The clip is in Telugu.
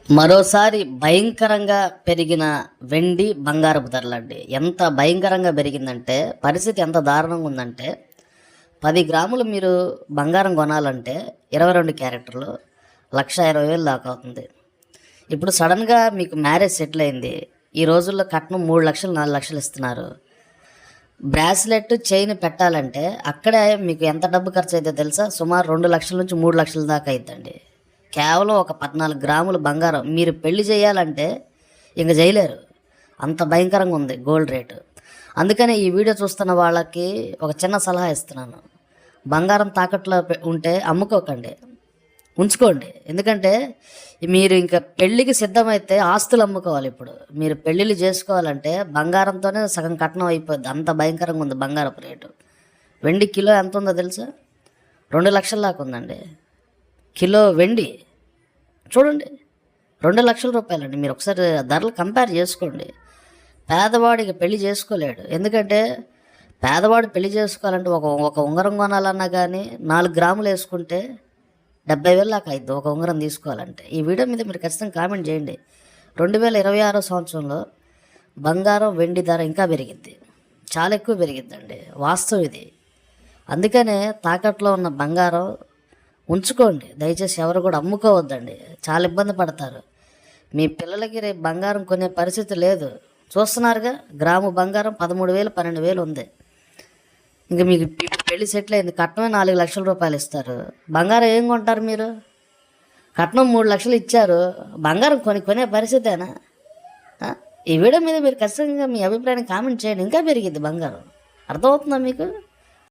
మరోసారి భయంకరంగా పెరిగిన వెండి బంగారపు ధరలండి. ఎంత భయంకరంగా పెరిగిందంటే పరిస్థితి ఎంత దారుణంగా ఉందంటే 10 గ్రాములు మీరు బంగారం కొనాలంటే 22 క్యారెక్టర్లు 1,20,000 దాకా అవుతుంది. ఇప్పుడు సడన్గా మీకు మ్యారేజ్ సెటిల్ అయింది. ఈ రోజుల్లో కట్నం 3 లక్షలు 4 లక్షలు ఇస్తున్నారు. బ్రాస్లెట్ చైన్ పెట్టాలంటే అక్కడే మీకు ఎంత డబ్బు ఖర్చు అయితే తెలుసా? సుమారు 2 లక్షల నుంచి 3 లక్షల దాకా అవుతుందండి. కేవలం ఒక 14 గ్రాముల బంగారం మీరు పెళ్లి చేయాలంటే ఇంక చేయలేరు, అంత భయంకరంగా ఉంది గోల్డ్ రేటు. అందుకనే ఈ వీడియో చూస్తున్న వాళ్ళకి ఒక చిన్న సలహా ఇస్తున్నాను. బంగారం తాకట్లో ఉంటే అమ్ముకోకండి, ఉంచుకోండి. ఎందుకంటే మీరు ఇంకా పెళ్ళికి సిద్ధమైతే ఆస్తులు అమ్ముకోవాలి. ఇప్పుడు మీరు పెళ్ళిళ్ళు చేసుకోవాలంటే బంగారంతోనే సగం కట్నం అయిపోద్ది, అంత భయంకరంగా ఉంది బంగారపు రేటు. వెండి కిలో ఎంత ఉందో తెలుసా? 2 లక్షల దాకా ఉందండి కిలో వెండి. చూడండి, 2 లక్షల రూపాయలండి. మీరు ఒకసారి ధరలు కంపేర్ చేసుకోండి. పేదవాడికి పెళ్లి చేసుకోలేడు. ఎందుకంటే పేదవాడు పెళ్లి చేసుకోవాలంటే ఒక ఉంగరం కొనాలన్నా కానీ 4 గ్రాములు వేసుకుంటే 70,000 దాకా అవుతుంది ఒక ఉంగరం తీసుకోవాలంటే. ఈ వీడియో మీద మీరు ఖచ్చితంగా కామెంట్ చేయండి. 2026 సంవత్సరంలో బంగారం వెండి ధర ఇంకా పెరిగిద్ది, చాలా ఎక్కువ పెరిగిద్దండి, వాస్తవం ఇది. అందుకనే తాకట్లో ఉన్న బంగారం ఉంచుకోండి దయచేసి. ఎవరు కూడా అమ్ముకోవద్దండి, చాలా ఇబ్బంది పడతారు. మీ పిల్లలకి రేపు బంగారం కొనే పరిస్థితి లేదు. చూస్తున్నారుగా, గ్రాము బంగారం 13,000 12,000 ఉంది. ఇంకా మీకు పెళ్లి సెటిల్ అయింది, కట్నమే 4 లక్షల రూపాయలు ఇస్తారు. బంగారం ఏం కొంటారు మీరు? కట్నం 3 లక్షలు ఇచ్చారు, బంగారం కొనే పరిస్థితేనా? ఈ వీడియో మీద మీరు ఖచ్చితంగా మీ అభిప్రాయాన్ని కామెంట్ చేయండి. ఇంకా పెరిగిద్ది బంగారం, అర్థమవుతుందా మీకు?